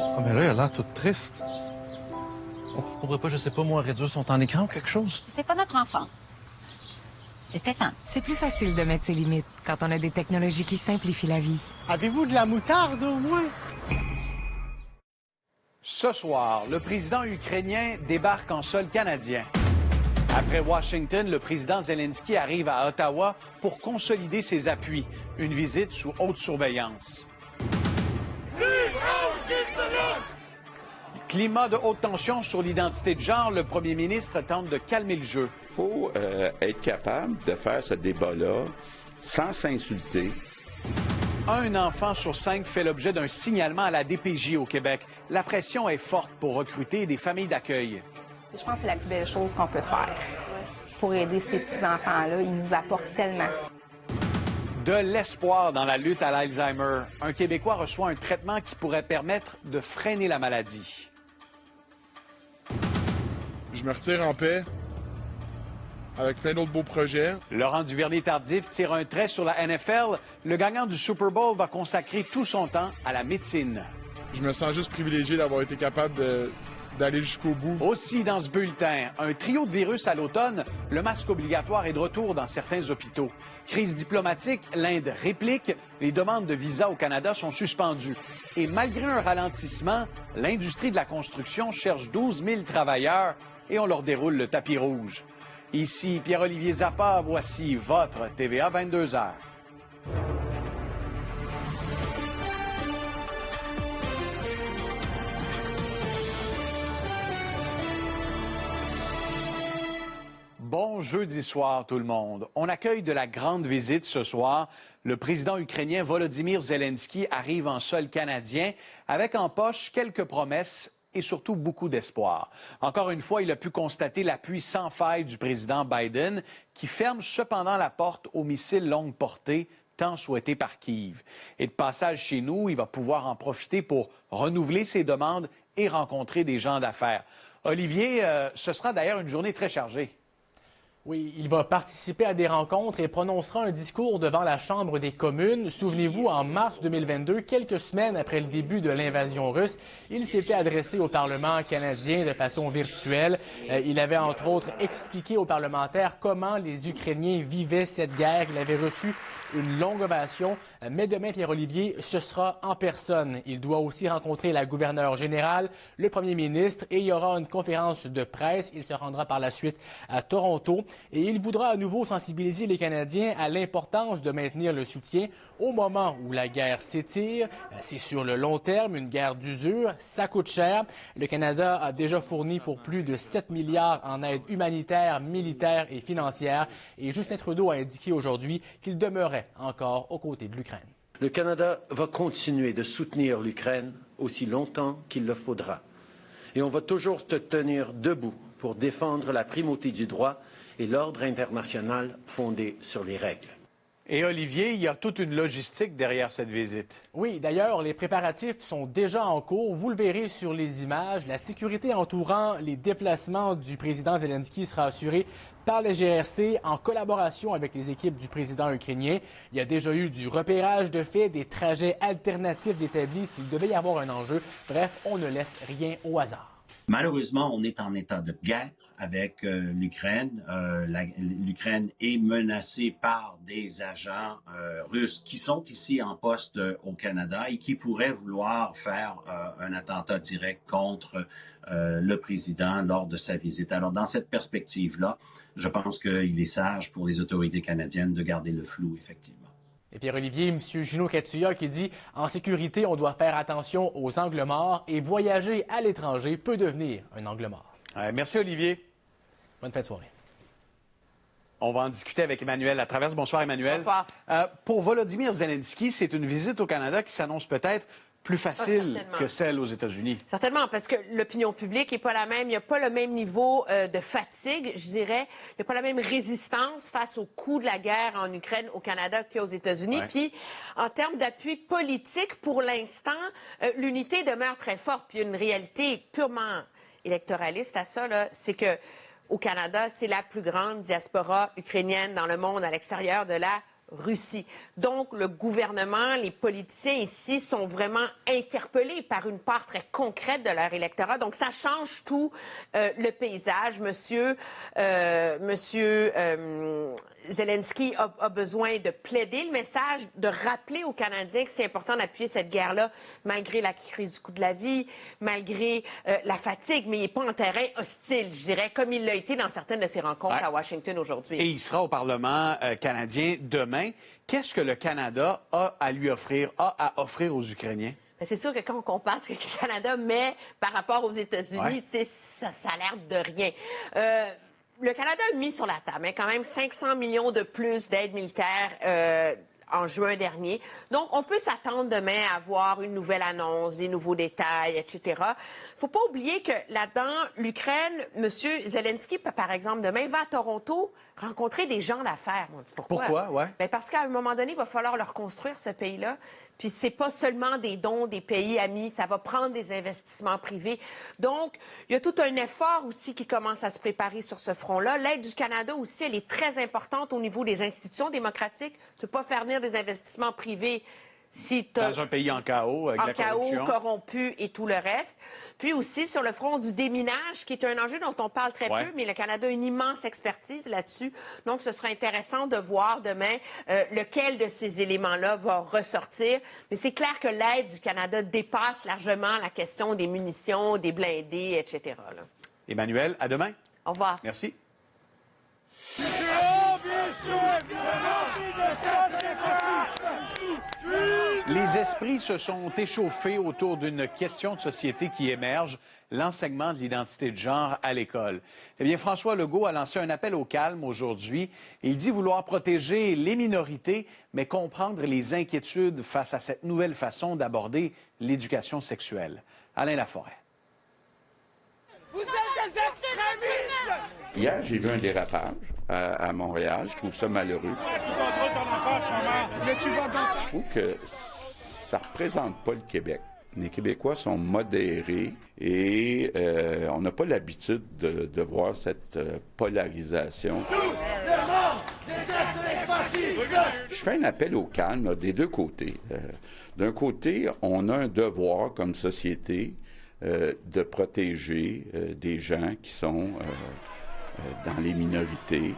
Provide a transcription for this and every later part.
Ah, mais là, elle a l'air toute triste. On pourrait pas, je sais pas moi, réduire son temps d'écran ou quelque chose? C'est pas notre enfant. C'est Stéphane. C'est plus facile de mettre ses limites quand on a des technologies qui simplifient la vie. Avez-vous de la moutarde au moins? Ce soir, le président ukrainien débarque en sol canadien. Après Washington, le président Zelensky arrive à Ottawa pour consolider ses appuis. Une visite sous haute surveillance. Climat de haute tension sur l'identité de genre, le premier ministre tente de calmer le jeu. Il faut être capable de faire ce débat-là sans s'insulter. Un enfant sur 5 fait l'objet d'un signalement à la DPJ au Québec. La pression est forte pour recruter des familles d'accueil. Je pense que c'est la plus belle chose qu'on peut faire pour aider ces petits-enfants-là. Ils nous apportent tellement. De l'espoir dans la lutte à l'Alzheimer. Un Québécois reçoit un traitement qui pourrait permettre de freiner la maladie. Je me retire en paix, avec plein d'autres beaux projets. Laurent Duvernay-Tardif tire un trait sur la NFL. Le gagnant du Super Bowl va consacrer tout son temps à la médecine. Je me sens juste privilégié d'avoir été capable d'aller jusqu'au bout. Aussi dans ce bulletin, un trio de virus à l'automne, le masque obligatoire est de retour dans certains hôpitaux. Crise diplomatique, l'Inde réplique, les demandes de visa au Canada sont suspendues. Et malgré un ralentissement, l'industrie de la construction cherche 12 000 travailleurs et on leur déroule le tapis rouge. Ici Pierre-Olivier Zappa, voici votre TVA 22h. Bon jeudi soir tout le monde. On accueille de la grande visite ce soir. Le président ukrainien Volodymyr Zelensky arrive en sol canadien avec en poche quelques promesses et surtout beaucoup d'espoir. Encore une fois, il a pu constater l'appui sans faille du président Biden qui ferme cependant la porte aux missiles longue portée tant souhaités par Kyiv. Et de passage chez nous, il va pouvoir en profiter pour renouveler ses demandes et rencontrer des gens d'affaires. Olivier, ce sera d'ailleurs une journée très chargée. Oui, il va participer à des rencontres et prononcera un discours devant la Chambre des communes. Souvenez-vous, en mars 2022, quelques semaines après le début de l'invasion russe, il s'était adressé au Parlement canadien de façon virtuelle. Il avait entre autres expliqué aux parlementaires comment les Ukrainiens vivaient cette guerre. Il avait reçu une longue ovation. Mais demain, Pierre-Olivier, ce sera en personne. Il doit aussi rencontrer la gouverneure générale, le premier ministre et il y aura une conférence de presse. Il se rendra par la suite à Toronto. Et il voudra à nouveau sensibiliser les Canadiens à l'importance de maintenir le soutien au moment où la guerre s'étire. C'est sur le long terme, une guerre d'usure, ça coûte cher. Le Canada a déjà fourni pour plus de 7 milliards en aide humanitaire, militaire et financière. Et Justin Trudeau a indiqué aujourd'hui qu'il demeurait encore aux côtés de l'Ukraine. Le Canada va continuer de soutenir l'Ukraine aussi longtemps qu'il le faudra. Et on va toujours te tenir debout pour défendre la primauté du droit et l'ordre international fondé sur les règles. Et Olivier, il y a toute une logistique derrière cette visite. Oui, d'ailleurs, les préparatifs sont déjà en cours. Vous le verrez sur les images. La sécurité entourant les déplacements du président Zelensky sera assurée par les GRC en collaboration avec les équipes du président ukrainien. Il y a déjà eu du repérage de faits, des trajets alternatifs d'établis s'il devait y avoir un enjeu. Bref, on ne laisse rien au hasard. Malheureusement, on est en état de guerre avec l'Ukraine. L'Ukraine est menacée par des agents russes qui sont ici en poste au Canada et qui pourraient vouloir faire un attentat direct contre le président lors de sa visite. Alors, dans cette perspective-là, je pense qu'il est sage pour les autorités canadiennes de garder le flou, effectivement. Et Pierre-Olivier, M. Gino Katsuya qui dit « En sécurité, on doit faire attention aux angles morts et voyager à l'étranger peut devenir un angle mort. » Merci Olivier. Bonne fin de soirée. On va en discuter avec Emmanuel Latraverse. Bonsoir Emmanuel. Bonsoir. Pour Volodymyr Zelensky, c'est une visite au Canada qui s'annonce peut-être plus facile que celle aux États-Unis. Certainement, parce que l'opinion publique n'est pas la même. Il n'y a pas le même niveau de fatigue, je dirais. Il n'y a pas la même résistance face au coût de la guerre en Ukraine, au Canada, qu'il y a aux États-Unis. Ouais. Puis, en termes d'appui politique, pour l'instant, l'unité demeure très forte. Puis, il y a une réalité purement électoraliste à ça, c'est que au Canada, c'est la plus grande diaspora ukrainienne dans le monde à l'extérieur de la Russie. Donc, le gouvernement, les politiciens ici sont vraiment interpellés par une part très concrète de leur électorat. Donc, ça change tout le paysage. Monsieur Zelensky a besoin de plaider le message, de rappeler aux Canadiens que c'est important d'appuyer cette guerre-là, malgré la crise du coût de la vie, malgré la fatigue, mais il n'est pas en terrain hostile, je dirais, comme il l'a été dans certaines de ses rencontres à Washington aujourd'hui. Et il sera au Parlement canadien demain. Qu'est-ce que le Canada a à offrir aux Ukrainiens? C'est sûr que quand on compare ce que le Canada met par rapport aux États-Unis, ça a l'air de rien. Le Canada a mis sur la table quand même 500 millions de plus d'aide militaire en juin dernier. Donc, on peut s'attendre demain à avoir une nouvelle annonce, des nouveaux détails, etc. Il ne faut pas oublier que là-dedans, l'Ukraine, M. Zelensky, par exemple, demain, va à Toronto rencontrer des gens d'affaires. On dit pourquoi? Pourquoi? Ouais. Bien, parce qu'à un moment donné, il va falloir leur construire ce pays-là. Puis c'est pas seulement des dons des pays amis, ça va prendre des investissements privés. Donc, il y a tout un effort aussi qui commence à se préparer sur ce front-là. L'aide du Canada aussi, elle est très importante au niveau des institutions démocratiques. Tu peux pas faire venir des investissements privés si dans un pays en chaos, avec la corruption. Corrompu et tout le reste. Puis aussi sur le front du déminage, qui est un enjeu dont on parle très peu, mais le Canada a une immense expertise là-dessus. Donc, ce sera intéressant de voir demain lequel de ces éléments-là va ressortir. Mais c'est clair que l'aide du Canada dépasse largement la question des munitions, des blindés, etc. là. Emmanuel, à demain. Au revoir. Merci. Les esprits se sont échauffés autour d'une question de société qui émerge, l'enseignement de l'identité de genre à l'école. Eh bien, François Legault a lancé un appel au calme aujourd'hui. Il dit vouloir protéger les minorités, mais comprendre les inquiétudes face à cette nouvelle façon d'aborder l'éducation sexuelle. Alain Laforêt. Vous êtes des extrémistes! Hier, j'ai vu un dérapage à Montréal. Je trouve ça malheureux. Je trouve que ça ne représente pas le Québec. Les Québécois sont modérés et on n'a pas l'habitude de voir cette polarisation. Je fais un appel au calme là, des deux côtés. D'un côté, on a un devoir comme société de protéger des gens qui sont dans les minorités.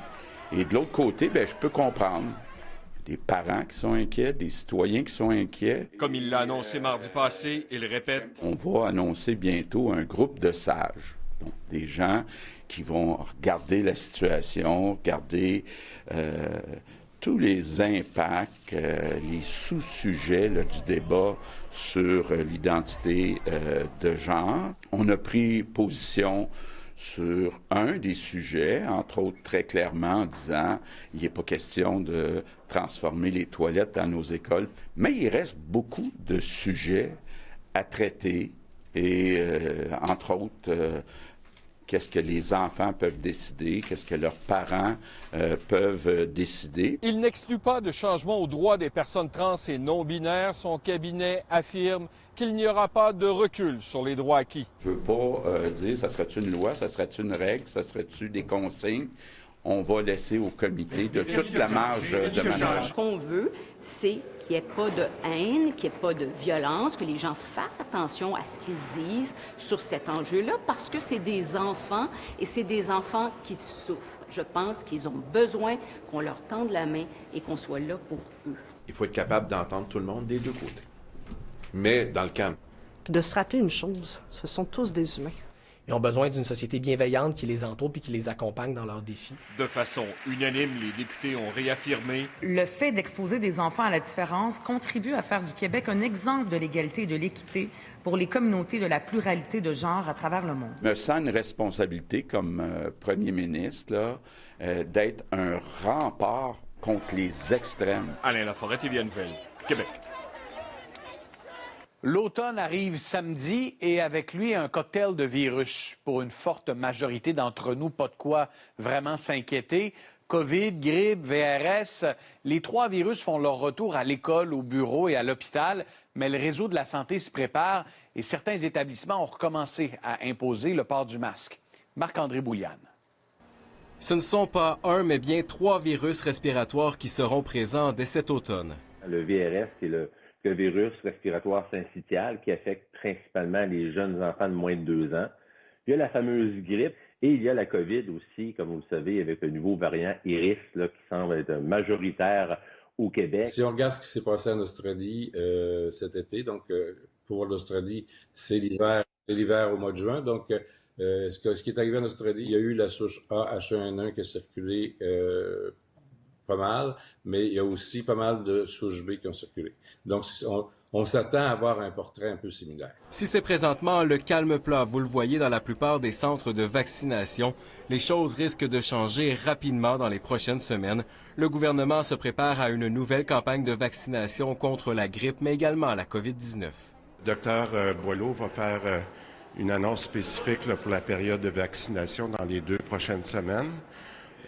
Et de l'autre côté, bien, je peux comprendre des parents qui sont inquiets, des citoyens qui sont inquiets. Comme il l'a annoncé mardi passé, il répète. On va annoncer bientôt un groupe de sages, donc des gens qui vont regarder la situation, regarder tous les impacts, les sous-sujets là, du débat sur l'identité de genre. On a pris position sur un des sujets, entre autres très clairement en disant il n'est pas question de transformer les toilettes dans nos écoles, mais il reste beaucoup de sujets à traiter et entre autres qu'est-ce que les enfants peuvent décider, qu'est-ce que leurs parents peuvent décider. Il n'exclut pas de changement aux droits des personnes trans et non-binaires. Son cabinet affirme qu'il n'y aura pas de recul sur les droits acquis. Je ne veux pas dire ça serait une loi, ça serait une règle, ça serait des consignes. On va laisser au comité de toute la marge de manœuvre. Ce qu'on veut, c'est qu'il n'y ait pas de haine, qu'il n'y ait pas de violence, que les gens fassent attention à ce qu'ils disent sur cet enjeu-là, parce que c'est des enfants et c'est des enfants qui souffrent. Je pense qu'ils ont besoin qu'on leur tende la main et qu'on soit là pour eux. Il faut être capable d'entendre tout le monde des deux côtés, mais dans le calme. Puis de se rappeler une chose, ce sont tous des humains. Ils ont besoin d'une société bienveillante qui les entoure et qui les accompagne dans leurs défis. De façon unanime, les députés ont réaffirmé. Le fait d'exposer des enfants à la différence contribue à faire du Québec un exemple de l'égalité et de l'équité pour les communautés de la pluralité de genre à travers le monde. Je me sens une responsabilité comme premier ministre là, d'être un rempart contre les extrêmes. Alain Laforêt, TVA Nouvelle, Québec. L'automne arrive samedi et avec lui un cocktail de virus. Pour une forte majorité d'entre nous, pas de quoi vraiment s'inquiéter. COVID, grippe, VRS, les trois virus font leur retour à l'école, au bureau et à l'hôpital, mais le réseau de la santé se prépare et certains établissements ont recommencé à imposer le port du masque. Marc-André Bouliane. Ce ne sont pas un, mais bien 3 virus respiratoires qui seront présents dès cet automne. Le VRS, c'est le virus respiratoire syncytial qui affecte principalement les jeunes enfants de moins de 2 ans. Il y a la fameuse grippe et il y a la COVID aussi, comme vous le savez, avec le nouveau variant Iris là, qui semble être majoritaire au Québec. Si on regarde ce qui s'est passé en Australie cet été, donc pour l'Australie, c'est l'hiver au mois de juin. Donc, ce qui est arrivé en Australie, il y a eu la souche A H1N1 qui a circulé pas mal, mais il y a aussi pas mal de souches B qui ont circulé. Donc, on s'attend à avoir un portrait un peu similaire. Si c'est présentement le calme plat, vous le voyez dans la plupart des centres de vaccination, les choses risquent de changer rapidement dans les prochaines semaines. Le gouvernement se prépare à une nouvelle campagne de vaccination contre la grippe, mais également la COVID-19. Docteur Boileau va faire une annonce spécifique là, pour la période de vaccination dans les 2 prochaines semaines.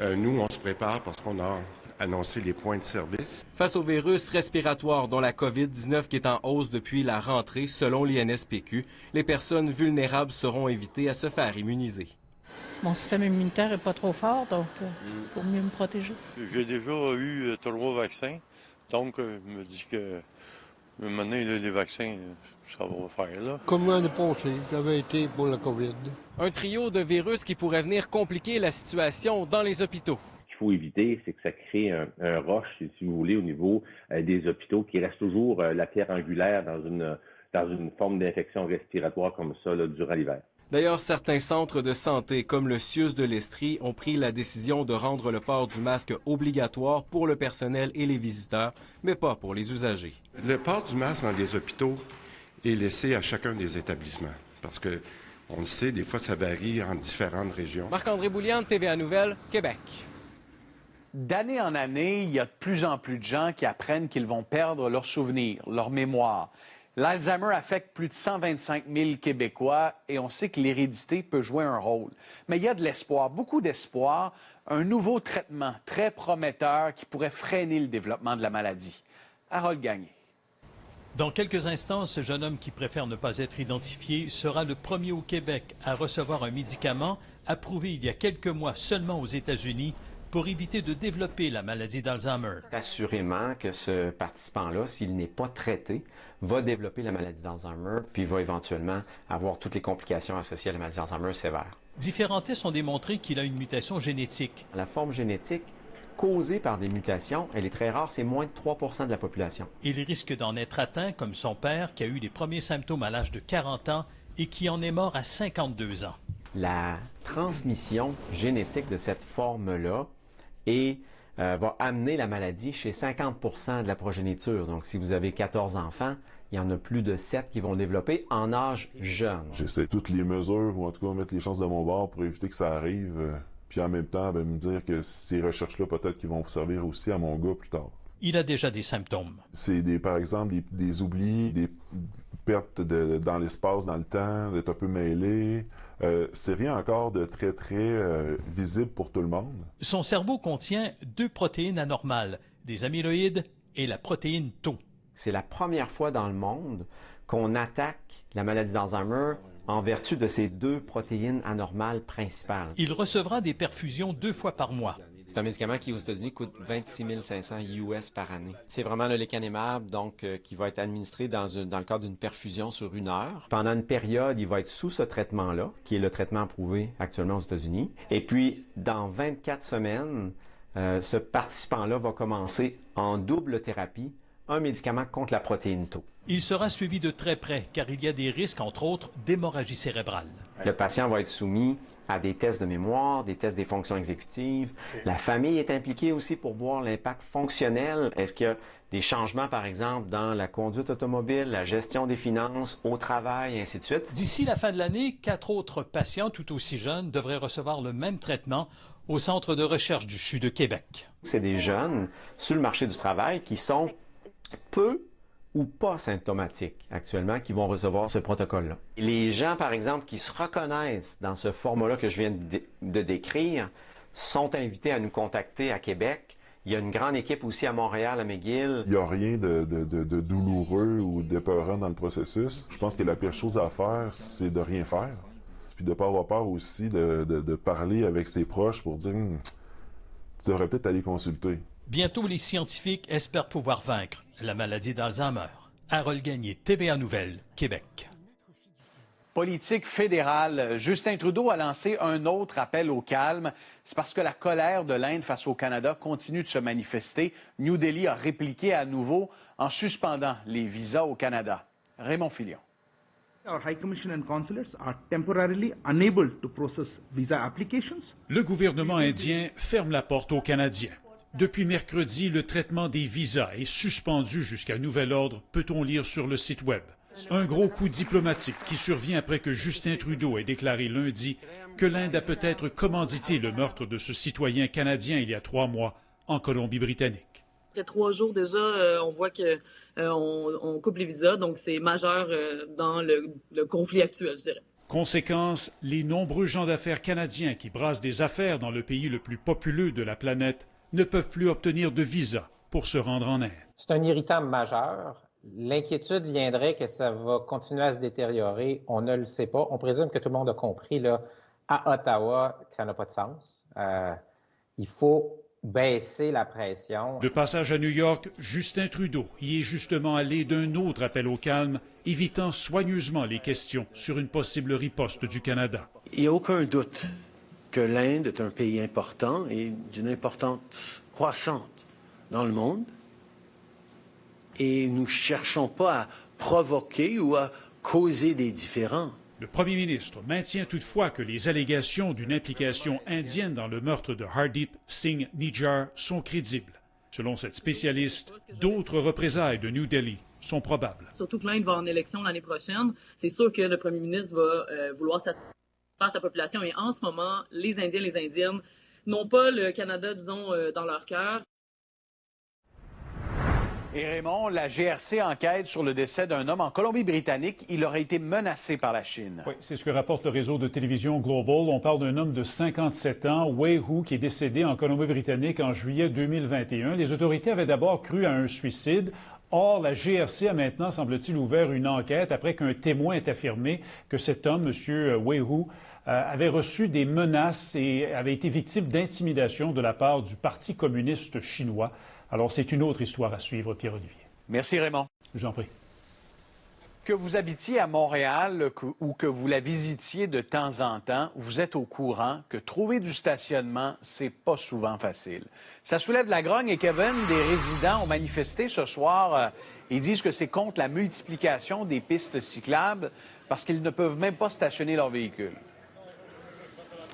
Nous, on se prépare parce qu'on a annoncé les points de service. Face au virus respiratoire dont la COVID-19 qui est en hausse depuis la rentrée, selon l'INSPQ, les personnes vulnérables seront invitées à se faire immuniser. Mon système immunitaire n'est pas trop fort, donc pour mieux me protéger. J'ai déjà eu 3 vaccins, donc je me dis que maintenant, les vaccins, ça va faire là. Comme l'année passée, j'avais été pour la COVID. Un trio de virus qui pourrait venir compliquer la situation dans les hôpitaux. Ce qu'il faut éviter, c'est que ça crée un rush, si vous voulez, au niveau des hôpitaux, qui reste toujours la pierre angulaire dans une forme d'infection respiratoire comme ça là, durant l'hiver. D'ailleurs, certains centres de santé, comme le CIUS de l'Estrie, ont pris la décision de rendre le port du masque obligatoire pour le personnel et les visiteurs, mais pas pour les usagers. Le port du masque dans les hôpitaux est laissé à chacun des établissements, parce que, on le sait, des fois, ça varie en différentes régions. Marc-André Boulian, TVA Nouvelles, Québec. D'année en année, il y a de plus en plus de gens qui apprennent qu'ils vont perdre leurs souvenirs, leur mémoire. L'Alzheimer affecte plus de 125 000 Québécois et on sait que l'hérédité peut jouer un rôle. Mais il y a de l'espoir, beaucoup d'espoir, un nouveau traitement très prometteur qui pourrait freiner le développement de la maladie. Harold Gagné. Dans quelques instants, ce jeune homme qui préfère ne pas être identifié sera le premier au Québec à recevoir un médicament approuvé il y a quelques mois seulement aux États-Unis pour éviter de développer la maladie d'Alzheimer. Assurément que ce participant-là, s'il n'est pas traité, va développer la maladie d'Alzheimer, puis va éventuellement avoir toutes les complications associées à la maladie d'Alzheimer sévère. Différents tests ont démontré qu'il a une mutation génétique. La forme génétique causée par des mutations, elle est très rare, c'est moins de 3 % de la population. Il risque d'en être atteint, comme son père, qui a eu les premiers symptômes à l'âge de 40 ans et qui en est mort à 52 ans. La transmission génétique de cette forme-là va amener la maladie chez 50 % de la progéniture. Donc, si vous avez 14 enfants, il y en a plus de 7 qui vont développer en âge jeune. J'essaie toutes les mesures, ou en tout cas mettre les chances de mon bord pour éviter que ça arrive. Puis en même temps, me dire que ces recherches-là, peut-être qu'ils vont servir aussi à mon gars plus tard. Il a déjà des symptômes. C'est par exemple des oublis, des pertes dans l'espace, dans le temps, d'être un peu mêlé. C'est rien encore de très, très visible pour tout le monde. Son cerveau contient 2 protéines anormales, des amyloïdes et la protéine Tau. C'est la première fois dans le monde qu'on attaque la maladie d'Alzheimer en vertu de ces 2 protéines anormales principales. Il recevra des perfusions 2 fois par mois. C'est un médicament qui, aux États-Unis, coûte 26 500 US par année. C'est vraiment le lecanemab, donc, qui va être administré dans le cadre d'une perfusion sur 1 heure. Pendant une période, il va être sous ce traitement-là, qui est le traitement approuvé actuellement aux États-Unis. Et puis, dans 24 semaines, ce participant-là va commencer en double thérapie un médicament contre la protéine Tau. Il sera suivi de très près, car il y a des risques, entre autres, d'hémorragie cérébrale. Le patient va être soumis à des tests de mémoire, des tests des fonctions exécutives. La famille est impliquée aussi pour voir l'impact fonctionnel. Est-ce qu'il y a des changements, par exemple, dans la conduite automobile, la gestion des finances, au travail, et ainsi de suite? D'ici la fin de l'année, 4 autres patients tout aussi jeunes devraient recevoir le même traitement au Centre de recherche du CHU de Québec. C'est des jeunes sur le marché du travail qui sont peu ou pas symptomatiques actuellement qui vont recevoir ce protocole-là. Les gens, par exemple, qui se reconnaissent dans ce format-là que je viens de décrire, sont invités à nous contacter à Québec. Il y a une grande équipe aussi à Montréal, à McGill. Il n'y a rien de douloureux ou d'épeurant dans le processus. Je pense que la pire chose à faire, c'est de rien faire. Puis puis de ne pas avoir peur aussi de parler avec ses proches pour dire tu devrais peut-être aller consulter. Bientôt, les scientifiques espèrent pouvoir vaincre la maladie d'Alzheimer. Harold Gagné, TVA Nouvelles, Québec. Politique fédérale, Justin Trudeau a lancé un autre appel au calme. C'est parce que la colère de l'Inde face au Canada continue de se manifester. New Delhi a répliqué à nouveau en suspendant les visas au Canada. Raymond Filion. Le gouvernement indien ferme la porte aux Canadiens. Depuis mercredi, le traitement des visas est suspendu jusqu'à nouvel ordre, peut-on lire sur le site Web. Un gros coup diplomatique qui survient après que Justin Trudeau ait déclaré lundi que l'Inde a peut-être commandité le meurtre de ce citoyen canadien il y a 3 mois en Colombie-Britannique. Après 3 jours déjà, on voit qu'on coupe les visas, donc c'est majeur dans le conflit actuel, je dirais. Conséquence, les nombreux gens d'affaires canadiens qui brassent des affaires dans le pays le plus populeux de la planète ne peuvent plus obtenir de visa pour se rendre en Inde. C'est un irritant majeur. L'inquiétude viendrait que ça va continuer à se détériorer. On ne le sait pas. On présume que tout le monde a compris là, à Ottawa que ça n'a pas de sens. Il faut baisser la pression. De passage à New York, Justin Trudeau y est justement allé d'un autre appel au calme, évitant soigneusement les questions sur une possible riposte du Canada. Il n'y a aucun doute que l'Inde est un pays important et d'une importance croissante dans le monde. Et nous ne cherchons pas à provoquer ou à causer des différends. Le premier ministre maintient toutefois que les allégations d'une implication indienne dans le meurtre de Hardeep Singh Nijjar sont crédibles. Selon cette spécialiste, d'autres représailles de New Delhi sont probables. Surtout que l'Inde va en élection l'année prochaine. C'est sûr que le premier ministre va vouloir satisfaire sa population. Et en ce moment, les Indiens et les Indiennes n'ont pas le Canada, disons, dans leur cœur. Et Raymond, la GRC enquête sur le décès d'un homme en Colombie-Britannique. Il aurait été menacé par la Chine. Oui, c'est ce que rapporte le réseau de télévision Global. On parle d'un homme de 57 ans, Wei Hu, qui est décédé en Colombie-Britannique en juillet 2021. Les autorités avaient d'abord cru à un suicide. Or, la GRC a maintenant, semble-t-il, ouvert une enquête après qu'un témoin ait affirmé que cet homme, M. Wei Hu, avait reçu des menaces et avait été victime d'intimidation de la part du Parti communiste chinois. Alors, c'est une autre histoire à suivre, Pierre-Olivier. Merci, Raymond. Je vous en prie. Que vous habitiez à Montréal ou que vous la visitiez de temps en temps, vous êtes au courant que trouver du stationnement, c'est pas souvent facile. Ça soulève la grogne et Kevin, des résidents ont manifesté ce soir. Ils disent que c'est contre la multiplication des pistes cyclables parce qu'ils ne peuvent même pas stationner leur véhicule.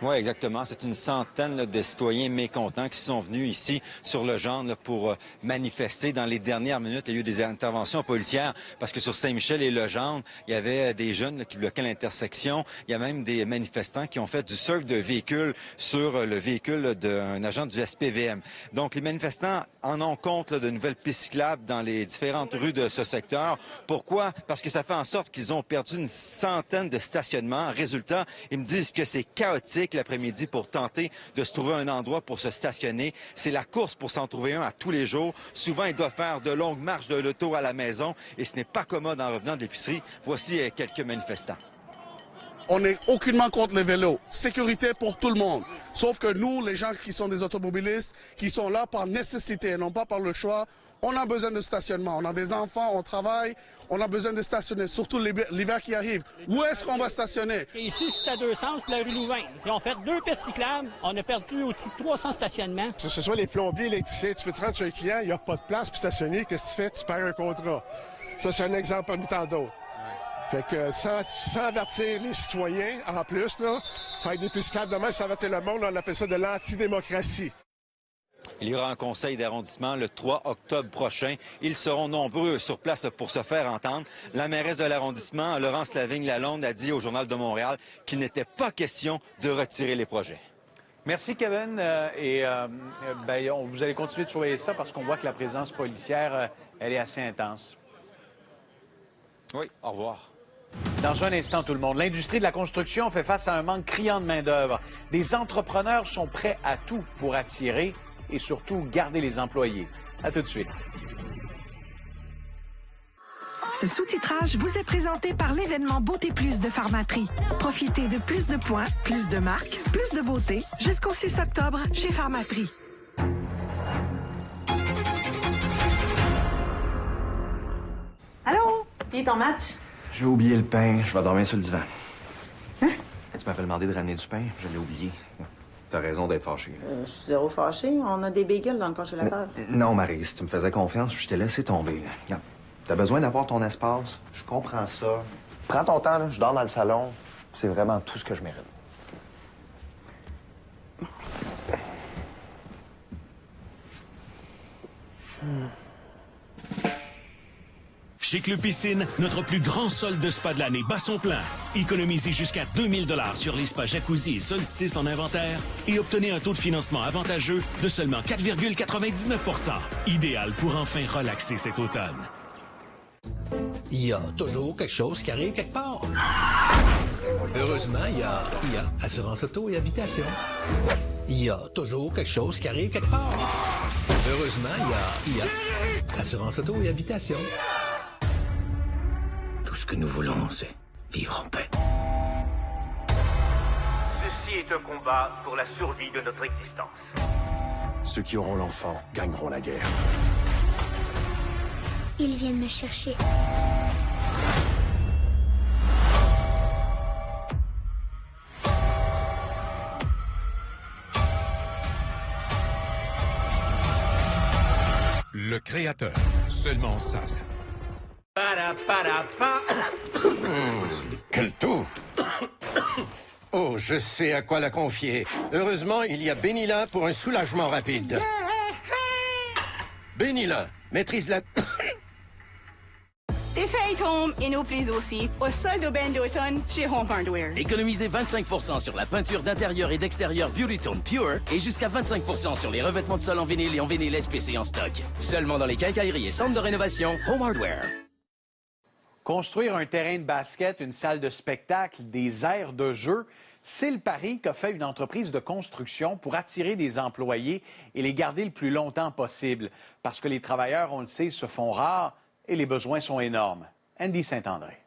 Oui, exactement. C'est une centaine de citoyens mécontents qui sont venus ici sur le Gendre pour manifester. Dans les dernières minutes, il y a eu des interventions policières parce que sur Saint-Michel et le Gendre, il y avait des jeunes qui bloquaient l'intersection. Il y a même des manifestants qui ont fait du surf de véhicules sur le véhicule d'un agent du SPVM. Donc, les manifestants en ont compte de nouvelles pistes cyclables dans les différentes rues de ce secteur. Pourquoi? Parce que ça fait en sorte qu'ils ont perdu une centaine de stationnements. Résultat, ils me disent que c'est chaotique l'après-midi pour tenter de se trouver un endroit pour se stationner. C'est la course pour s'en trouver un à tous les jours. Souvent, ils doivent faire de longues marches de l'auto à la maison et ce n'est pas commode en revenant de l'épicerie. Voici quelques manifestants. On n'est aucunement contre les vélos. Sécurité pour tout le monde. Sauf que nous, les gens qui sont des automobilistes, qui sont là par nécessité, non pas par le choix, on a besoin de stationnement. On a des enfants, on travaille, on a besoin de stationner, surtout l'hiver qui arrive. Où est-ce qu'on va stationner? Ici, c'est à 2 sens, puis la rue Louvain. Ils ont fait 2 pistes cyclables. On a perdu au-dessus de 300 stationnements. Que ce soit les plombiers, électriciens, tu veux te rendre chez un client, il n'y a pas de place pour stationner. Qu'est-ce que tu fais? Tu perds un contrat. Ça, c'est un exemple parmi tant d'autres. Fait que sans avertir les citoyens, en plus, là, faire des pistes cyclables demain, sans avertir le monde, on appelle ça de l'antidémocratie. Il y aura un conseil d'arrondissement le 3 octobre prochain. Ils seront nombreux sur place pour se faire entendre. La mairesse de l'arrondissement, Laurence Lavigne-Lalonde, a dit au Journal de Montréal qu'il n'était pas question de retirer les projets. Merci, Kevin. Vous allez continuer de surveiller ça parce qu'on voit que la présence policière, elle est assez intense. Oui, au revoir. Dans un instant, tout le monde. L'industrie de la construction fait face à un manque criant de main-d'œuvre. Des entrepreneurs sont prêts à tout pour attirer et surtout garder les employés. À tout de suite. Ce sous-titrage vous est présenté par l'événement Beauté Plus de Pharmaprix. Profitez de plus de points, plus de marques, plus de beauté jusqu'au 6 octobre chez Pharmaprix. Allô? Puis ton match? J'ai oublié le pain. Je vais dormir sur le divan. Hein? Tu m'avais demandé de ramener du pain. Je l'ai oublié. T'as raison d'être fâché. Je suis zéro fâché. On a des bagels dans le congélateur. Non, Marie, si tu me faisais confiance, je t'ai laissé tomber. Là. Regarde, t'as besoin d'avoir ton espace. Je comprends ça. Prends ton temps, là. Je dors dans le salon. C'est vraiment tout ce que je mérite. Chez Club Piscine, notre plus grand solde de spa de l'année bat son plein. Économisez jusqu'à 2000 $ sur les spas jacuzzi et solstice en inventaire et obtenez un taux de financement avantageux de seulement 4,99 %. Idéal pour enfin relaxer cet automne. Il y a toujours quelque chose qui arrive quelque part. Heureusement, il y a Assurance Auto et Habitation. Il y a toujours quelque chose qui arrive quelque part. Heureusement, il y a Assurance Auto et Habitation. Tout ce que nous voulons, c'est vivre en paix. Ceci est un combat pour la survie de notre existence. Ceux qui auront l'enfant gagneront la guerre. Ils viennent me chercher. Le créateur, seulement en salle. Quel tout! Oh, je sais à quoi la confier. Heureusement, il y a Benila pour un soulagement rapide. Benila, maîtrise la... Des feuilles Home et nos plis aussi, au sol d'aubaine d'automne chez Home Hardware. Économisez 25 % sur la peinture d'intérieur et d'extérieur Beautytone Pure et jusqu'à 25 % sur les revêtements de sol en vinyle et en vinyle SPC en stock. Seulement dans les quincailleries et centres de rénovation Home Hardware. Construire un terrain de basket, une salle de spectacle, des aires de jeu, c'est le pari qu'a fait une entreprise de construction pour attirer des employés et les garder le plus longtemps possible. Parce que les travailleurs, on le sait, se font rares et les besoins sont énormes. Andy Saint-André.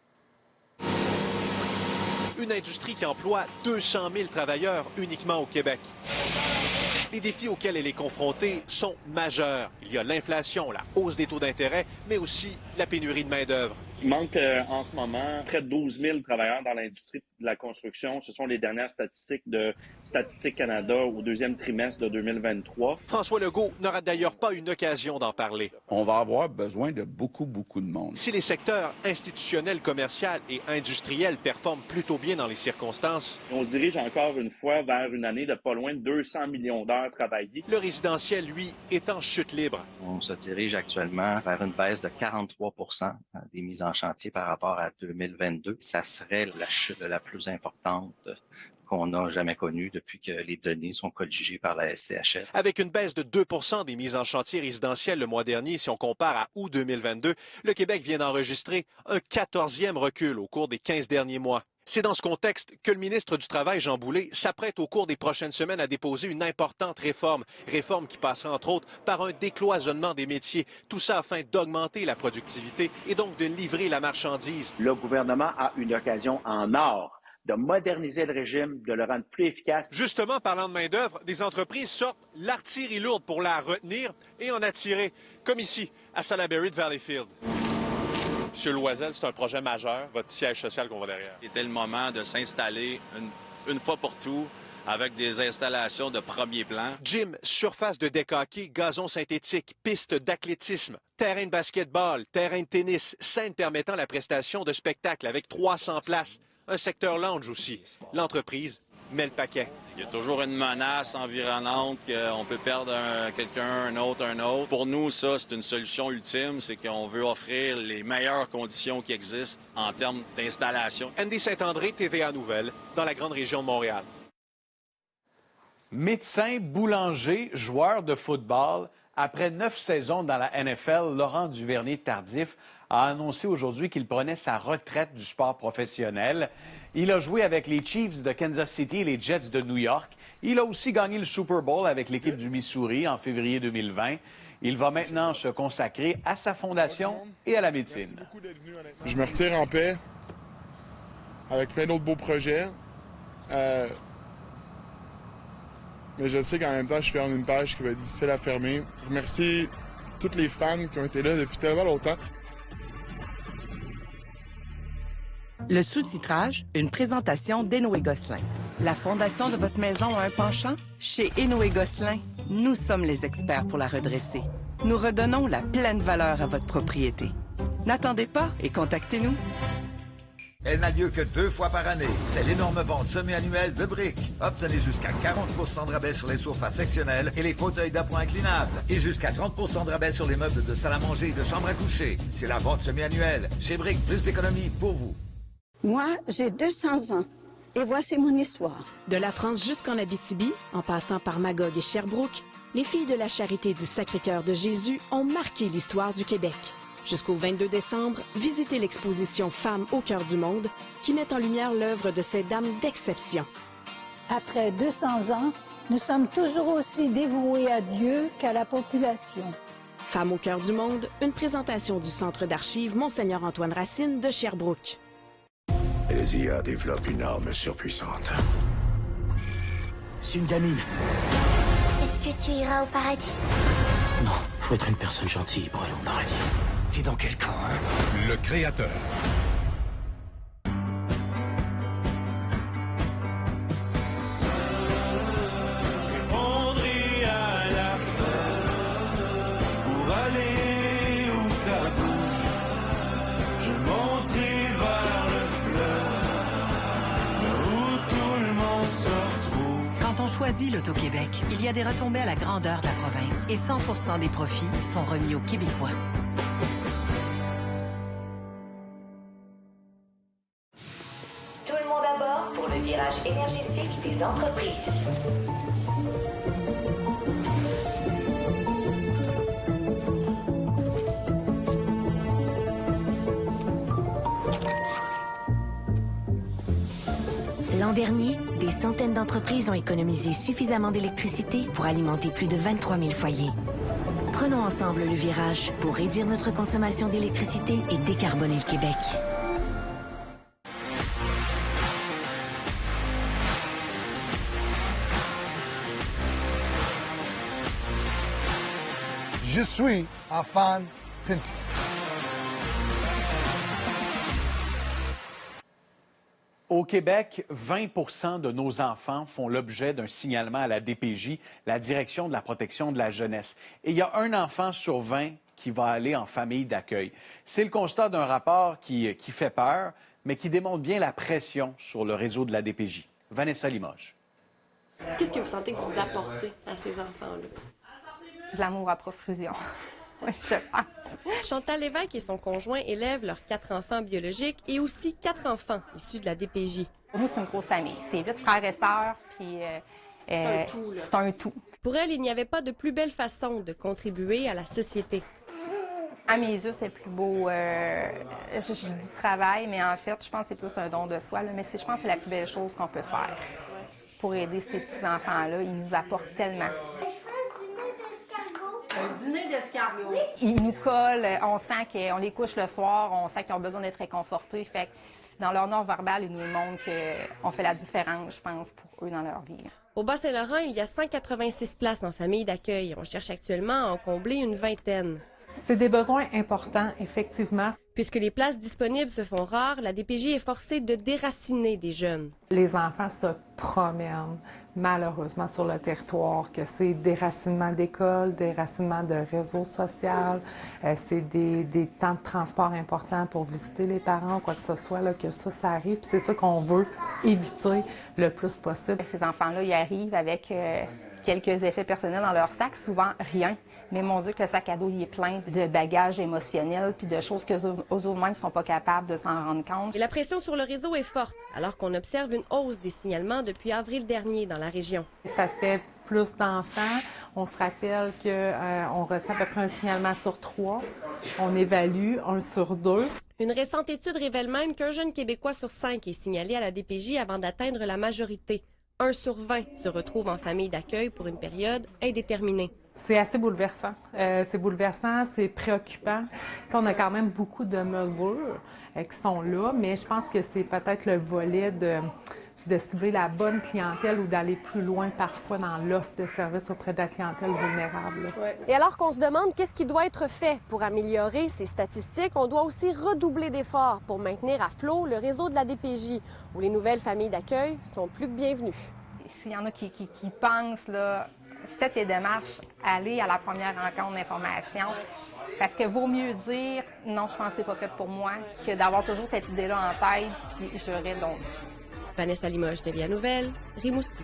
Une industrie qui emploie 200 000 travailleurs uniquement au Québec. Les défis auxquels elle est confrontée sont majeurs. Il y a l'inflation, la hausse des taux d'intérêt, mais aussi la pénurie de main-d'œuvre. Il manque en ce moment près de 12 000 travailleurs dans l'industrie de la construction. Ce sont les dernières statistiques de Statistique Canada au deuxième trimestre de 2023. François Legault n'aura d'ailleurs pas une occasion d'en parler. On va avoir besoin de beaucoup de monde. Si les secteurs institutionnels, commercial et industriels performent plutôt bien dans les circonstances, on se dirige encore une fois vers une année de pas loin de 200 millions d'heures travaillées. Le résidentiel, lui, est en chute libre. On se dirige actuellement vers une baisse de 43 % des mises en chantier par rapport à 2022. Ça serait la chute la plus importante qu'on n'a jamais connue depuis que les données sont colligées par la SCHL. Avec une baisse de 2 % des mises en chantier résidentielles le mois dernier, si on compare à août 2022, le Québec vient d'enregistrer un 14e recul au cours des 15 derniers mois. C'est dans ce contexte que le ministre du Travail, Jean Boulet, s'apprête au cours des prochaines semaines à déposer une importante réforme qui passera entre autres par un décloisonnement des métiers. Tout ça afin d'augmenter la productivité et donc de livrer la marchandise. Le gouvernement a une occasion en or de moderniser le régime, de le rendre plus efficace. Justement, parlant de main-d'œuvre, des entreprises sortent l'artillerie lourde pour la retenir et en attirer, comme ici, à Salaberry de Valleyfield. Monsieur Loisel, c'est un projet majeur, votre siège social qu'on voit derrière. C'était le moment de s'installer une fois pour tout avec des installations de premier plan. Gym, surface de deck hockey, gazon synthétique, piste d'athlétisme, terrain de basketball, terrain de tennis, scène permettant la prestation de spectacles avec 300 places. Un secteur lounge aussi. L'entreprise met le paquet. Il y a toujours une menace environnante qu'on peut perdre quelqu'un, un autre. Pour nous, ça, c'est une solution ultime. C'est qu'on veut offrir les meilleures conditions qui existent en termes d'installation. Andy Saint-André, TVA Nouvelles, dans la grande région de Montréal. Médecin, boulanger, joueur de football, après 9 saisons dans la NFL, Laurent Duvernay-Tardif a annoncé aujourd'hui qu'il prenait sa retraite du sport professionnel. Il a joué avec les Chiefs de Kansas City et les Jets de New York. Il a aussi gagné le Super Bowl avec l'équipe du Missouri en février 2020. Il va maintenant se consacrer à sa fondation et à la médecine. Je me retire en paix avec plein d'autres beaux projets. Mais je sais qu'en même temps, je ferme une page qui va être difficile à fermer. Je remercie toutes les fans qui ont été là depuis tellement longtemps. Le sous-titrage, une présentation d'Énoé Gosselin. La fondation de votre maison a un penchant? Chez Énoé Gosselin, nous sommes les experts pour la redresser. Nous redonnons la pleine valeur à votre propriété. N'attendez pas et contactez-nous. Elle n'a lieu que 2 fois par année. C'est l'énorme vente semi-annuelle de briques. Obtenez jusqu'à 40% de rabais sur les sofas sectionnels et les fauteuils d'appoint inclinables. Et jusqu'à 30% de rabais sur les meubles de salle à manger et de chambre à coucher. C'est la vente semi-annuelle. Chez Briques, plus d'économies pour vous. Moi, j'ai 200 ans. Et voici mon histoire. De la France jusqu'en Abitibi, en passant par Magog et Sherbrooke, les filles de la Charité du Sacré-Cœur de Jésus ont marqué l'histoire du Québec. Jusqu'au 22 décembre, visitez l'exposition Femmes au cœur du monde qui met en lumière l'œuvre de ces dames d'exception. Après 200 ans, nous sommes toujours aussi dévoués à Dieu qu'à la population. Femmes au cœur du monde, une présentation du Centre d'archives Monseigneur Antoine Racine de Sherbrooke. Les IA développent une arme surpuissante. C'est une gamine. Est-ce que tu iras au paradis? Non, faut être une personne gentille pour aller au paradis. T'es dans quel camp, hein? Le Créateur. Choisis l'Auto-Québec. Il y a des retombées à la grandeur de la province et 100% des profits sont remis aux Québécois. Tout le monde à bord pour le virage énergétique des entreprises. L'an dernier, des centaines d'entreprises ont économisé suffisamment d'électricité pour alimenter plus de 23 000 foyers. Prenons ensemble le virage pour réduire notre consommation d'électricité et décarboner le Québec. Je suis un fan Pinterest. Au Québec, 20 de nos enfants font l'objet d'un signalement à la DPJ, la Direction de la protection de la jeunesse. Et il y a un enfant sur 20 qui va aller en famille d'accueil. C'est le constat d'un rapport qui fait peur, mais qui démontre bien la pression sur le réseau de la DPJ. Vanessa Limoges. Qu'est-ce que vous sentez que vous apportez à ces enfants-là? De l'amour à profusion. Oui, je pense. Chantal Lévesque et son conjoint élèvent leurs 4 enfants biologiques et aussi 4 enfants issus de la DPJ. Pour nous, c'est une grosse famille. C'est 8 frères et sœurs, puis c'est un tout. Pour elle, il n'y avait pas de plus belle façon de contribuer à la société. À mes yeux, c'est le plus beau. Je dis travail, mais en fait, je pense que c'est plus un don de soi. Là, mais je pense que c'est la plus belle chose qu'on peut faire pour aider ces petits-enfants-là. Ils nous apportent tellement. Un dîner d'escargot. Oui. Ils nous collent, on sent qu'on les couche le soir, on sent qu'ils ont besoin d'être réconfortés. Fait que dans leur non-verbal, ils nous montrent qu'on fait la différence, je pense, pour eux dans leur vie. Au Bas-Saint-Laurent, il y a 186 places en famille d'accueil. On cherche actuellement à en combler une 20aine. C'est des besoins importants, effectivement. Puisque les places disponibles se font rares, la DPJ est forcée de déraciner des jeunes. Les enfants se promènent malheureusement sur le territoire, que c'est déracinement d'école, déracinement de réseau social, c'est des temps de transport importants pour visiter les parents, quoi que ce soit, là, que ça arrive. Puis c'est ça qu'on veut éviter le plus possible. Ces enfants-là, ils arrivent avec quelques effets personnels dans leur sac, souvent rien. Mais mon Dieu, que le sac à dos, il est plein de bagages émotionnels puis de choses qu'eux mêmes ne sont pas capables de s'en rendre compte. Et la pression sur le réseau est forte, alors qu'on observe une hausse des signalements depuis avril dernier dans la région. Ça fait plus d'enfants. On se rappelle qu'on retient à peu près un signalement sur 3. On évalue 1 sur 2. Une récente étude révèle même qu'un jeune Québécois sur 5 est signalé à la DPJ avant d'atteindre la majorité. 1 sur 20 se retrouve en famille d'accueil pour une période indéterminée. C'est assez bouleversant. C'est préoccupant. T'sais, on a quand même beaucoup de mesures qui sont là, mais je pense que c'est peut-être le volet de cibler la bonne clientèle ou d'aller plus loin parfois dans l'offre de services auprès de la clientèle vulnérable. Ouais. Et alors qu'on se demande qu'est-ce qui doit être fait pour améliorer ces statistiques, on doit aussi redoubler d'efforts pour maintenir à flot le réseau de la DPJ, où les nouvelles familles d'accueil sont plus que bienvenues. S'il y en a qui pensent, là, faites les démarches, allez à la première rencontre d'information, parce que vaut mieux dire « non, je pense que c'est pas fait pour moi » que d'avoir toujours cette idée-là en tête, puis j'aurais donc... Vanessa Limoges, TVA Nouvelle, Rimouski.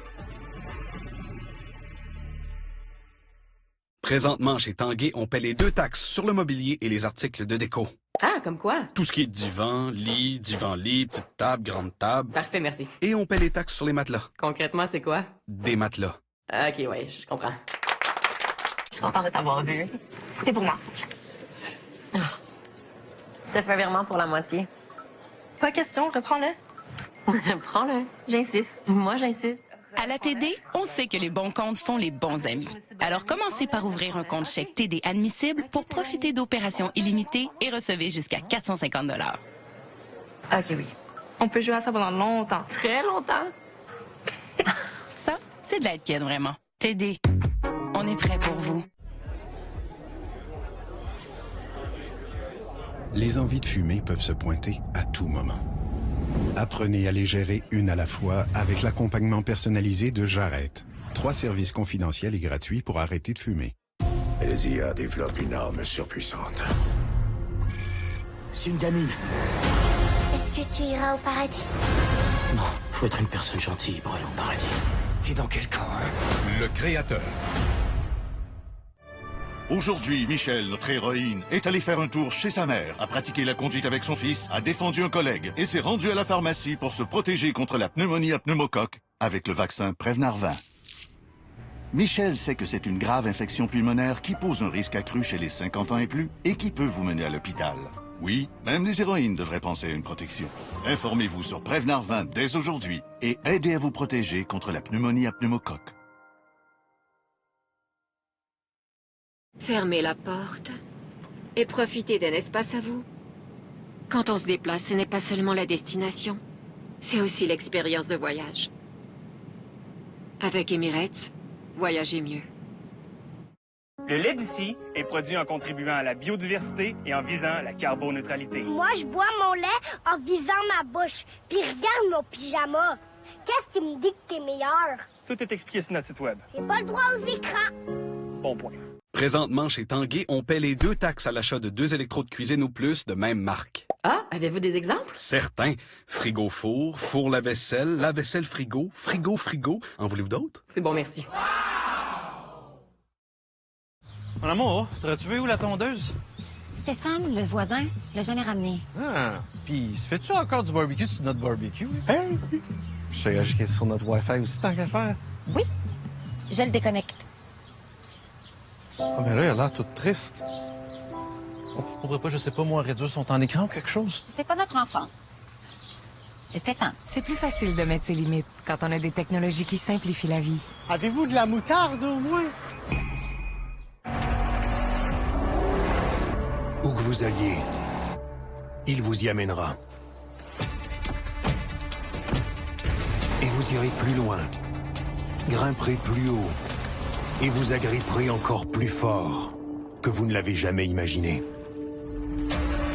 Présentement, chez Tanguay, on paie les 2 taxes sur le mobilier et les articles de déco. Ah, comme quoi? Tout ce qui est divan-lit, petite table, grande table. Parfait, merci. Et on paie les taxes sur les matelas. Concrètement, c'est quoi? Des matelas. OK, ouais, je comprends. Je suis contente de t'avoir vu. C'est pour moi. Oh. Je te fais un virement pour la moitié. Pas question, reprends-le. Prends-le. J'insiste. Moi, j'insiste. À la TD, on sait que les bons comptes font les bons amis. Alors commencez par ouvrir un compte chèque TD admissible pour profiter d'opérations illimitées et recevez jusqu'à 450 $. OK, oui. On peut jouer à ça pendant longtemps. Très longtemps. Ça, c'est de l'aide qui aide vraiment. TD, on est prêt pour vous. Les envies de fumer peuvent se pointer à tout moment. Apprenez à les gérer une à la fois avec l'accompagnement personnalisé de J'arrête. 3 services confidentiels et gratuits pour arrêter de fumer. Elzia développe une arme surpuissante. C'est une gamine. Est-ce que tu iras au paradis? Non, faut être une personne gentille pour aller au paradis. T'es dans quel camp, hein? Le Créateur. Aujourd'hui, Michel, notre héroïne, est allée faire un tour chez sa mère, a pratiqué la conduite avec son fils, a défendu un collègue et s'est rendue à la pharmacie pour se protéger contre la pneumonie à pneumocoque avec le vaccin Prevnar 20. Michel sait que c'est une grave infection pulmonaire qui pose un risque accru chez les 50 ans et plus et qui peut vous mener à l'hôpital. Oui, même les héroïnes devraient penser à une protection. Informez-vous sur Prevnar 20 dès aujourd'hui et aidez à vous protéger contre la pneumonie à pneumocoque. Fermez la porte et profitez d'un espace à vous. Quand on se déplace, ce n'est pas seulement la destination, c'est aussi l'expérience de voyage. Avec Emirates, voyagez mieux. Le lait d'ici est produit en contribuant à la biodiversité et en visant la carboneutralité. Moi, je bois mon lait en visant ma bouche. Puis regarde mon pyjama. Qu'est-ce qui me dit que t'es meilleur? Tout est expliqué sur notre site web. J'ai pas le droit aux écrans. Bon point. Présentement, chez Tanguay, on paie les 2 taxes à l'achat de 2 électrodes de cuisine ou plus de même marque. Ah, avez-vous des exemples? Certains. Frigo-four, four lave-vaisselle, lave-vaisselle-frigo, frigo-frigo. En voulez-vous d'autres? C'est bon, merci. Mon amour, t'aurais-tu vu où la tondeuse? Stéphane, le voisin, l'a jamais ramené. Ah, puis se fait-tu encore du barbecue sur notre barbecue? Hey! Je sais qu'il est sur notre Wi-Fi aussi, tant qu'à faire. Oui, je le déconnecte. Ah, ben là, il a l'air tout triste. On pourrait pas, je sais pas, moi, réduire son temps d'écran ou quelque chose? C'est pas notre enfant. C'est Stéphane. C'est plus facile de mettre ses limites quand on a des technologies qui simplifient la vie. Avez-vous de la moutarde au moins? Où que vous alliez, il vous y amènera. Et vous irez plus loin, grimperez plus haut, et vous agripperez encore plus fort que vous ne l'avez jamais imaginé.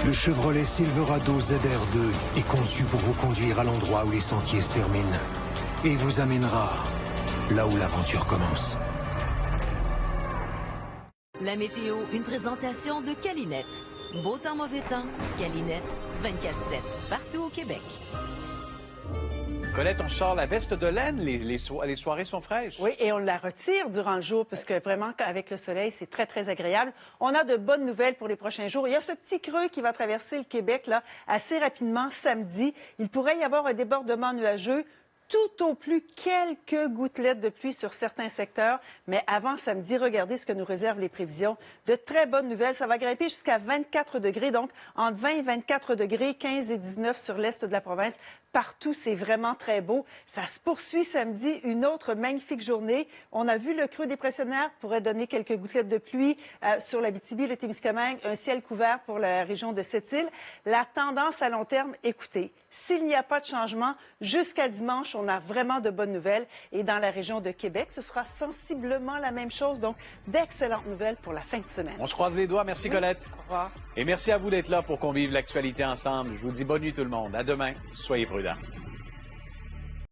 Le Chevrolet Silverado ZR2 est conçu pour vous conduire à l'endroit où les sentiers se terminent et vous amènera là où l'aventure commence. La météo, une présentation de Calinette. Beau temps, mauvais temps, Calinette, 24/7, partout au Québec. Colette, on sort la veste de laine, les soirées sont fraîches. Oui, et on la retire durant le jour, parce que vraiment, avec le soleil, c'est très, très agréable. On a de bonnes nouvelles pour les prochains jours. Il y a ce petit creux qui va traverser le Québec, là, assez rapidement, samedi. Il pourrait y avoir un débordement nuageux, tout au plus quelques gouttelettes de pluie sur certains secteurs. Mais avant samedi, regardez ce que nous réservent les prévisions. De très bonnes nouvelles. Ça va grimper jusqu'à 24 degrés, donc entre 20 et 24 degrés, 15 et 19 sur l'est de la province. partout. C'est vraiment très beau. Ça se poursuit samedi, une autre magnifique journée. On a vu le creux dépressionnaire pourrait donner quelques gouttelettes de pluie sur l'Abitibi, le Témiscamingue, un ciel couvert pour la région de Sept-Îles. La tendance à long terme, écoutez, s'il n'y a pas de changement, jusqu'à dimanche, on a vraiment de bonnes nouvelles. Et dans la région de Québec, ce sera sensiblement la même chose. Donc, d'excellentes nouvelles pour la fin de semaine. On se croise les doigts. Merci, Colette. Au revoir. Et merci à vous d'être là pour qu'on vive l'actualité ensemble. Je vous dis bonne nuit tout le monde. À demain. Soyez prudents.